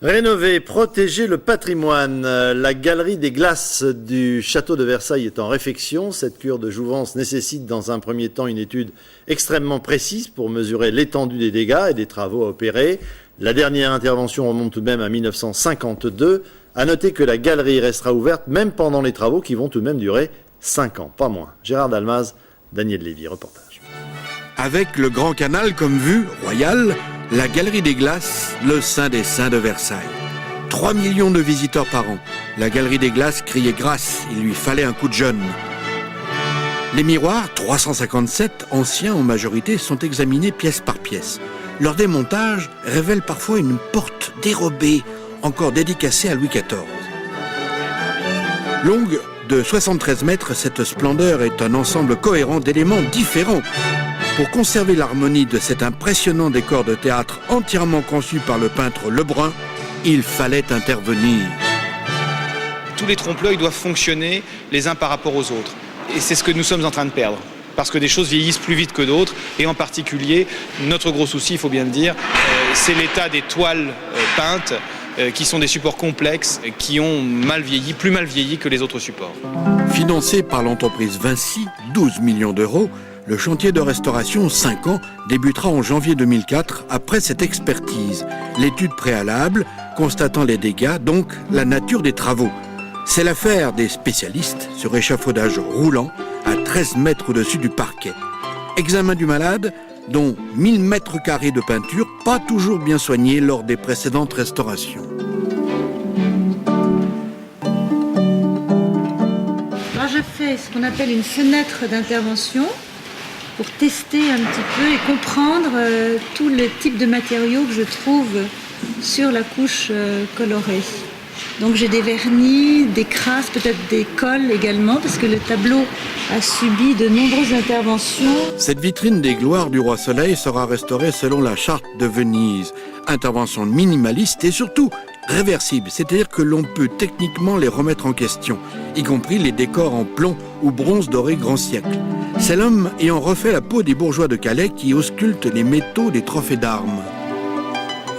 Rénover, protéger le patrimoine. La galerie des glaces du château de Versailles est en réfection. Cette cure de jouvence nécessite dans un premier temps une étude extrêmement précise pour mesurer l'étendue des dégâts et des travaux à opérer. La dernière intervention remonte tout de même à 1952. À noter que la galerie restera ouverte même pendant les travaux qui vont tout de même durer 5 ans, pas moins. Gérard Dalmaz, Daniel Lévy, reportage. Avec le Grand Canal comme vue royale, la Galerie des Glaces, le Saint des Saints de Versailles. 3 millions de visiteurs par an. La Galerie des Glaces criait grâce, il lui fallait un coup de jeune. Les miroirs, 357, anciens en majorité, sont examinés pièce par pièce. Leur démontage révèle parfois une porte dérobée, encore dédicacée à Louis XIV. Longue de 73 mètres, cette splendeur est un ensemble cohérent d'éléments différents. Pour conserver l'harmonie de cet impressionnant décor de théâtre entièrement conçu par le peintre Lebrun, il fallait intervenir. Tous les trompe-l'œil doivent fonctionner les uns par rapport aux autres. Et c'est ce que nous sommes en train de perdre. Parce que des choses vieillissent plus vite que d'autres. Et en particulier, notre gros souci, il faut bien le dire, c'est l'état des toiles peintes, qui sont des supports complexes, qui ont mal vieilli, plus mal vieilli que les autres supports. Financé par l'entreprise Vinci, 12 millions d'euros, le chantier de restauration, 5 ans, débutera en janvier 2004 après cette expertise. L'étude préalable, constatant les dégâts, donc la nature des travaux. C'est l'affaire des spécialistes sur échafaudage roulant à 13 mètres au-dessus du parquet. Examen du malade, dont 1000 mètres carrés de peinture, pas toujours bien soignés lors des précédentes restaurations. Alors je fais ce qu'on appelle une fenêtre d'intervention pour tester un petit peu et comprendre tous les types de matériaux que je trouve sur la couche colorée. Donc j'ai des vernis, des crasses, peut-être des colles également, parce que le tableau a subi de nombreuses interventions. Cette vitrine des gloires du roi Soleil sera restaurée selon la charte de Venise. Intervention minimaliste et surtout réversible, c'est-à-dire que l'on peut techniquement les remettre en question, y compris les décors en plomb ou bronze doré grand siècle. C'est l'homme ayant refait la peau des bourgeois de Calais qui ausculte les métaux des trophées d'armes.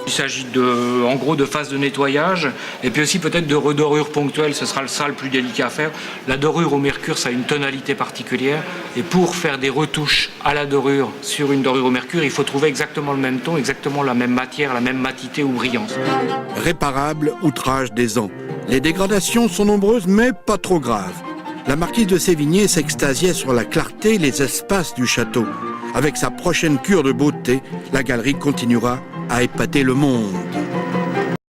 Il s'agit en gros de phases de nettoyage et puis aussi peut-être de redorure ponctuelle, ce sera ça le plus délicat à faire. La dorure au mercure, ça a une tonalité particulière et pour faire des retouches à la dorure sur une dorure au mercure, il faut trouver exactement le même ton, exactement la même matière, la même matité ou brillance. Réparable outrage des ans. Les dégradations sont nombreuses mais pas trop graves. La marquise de Sévigné s'extasiait sur la clarté et les espaces du château. Avec sa prochaine cure de beauté, la galerie continuera à épater le monde.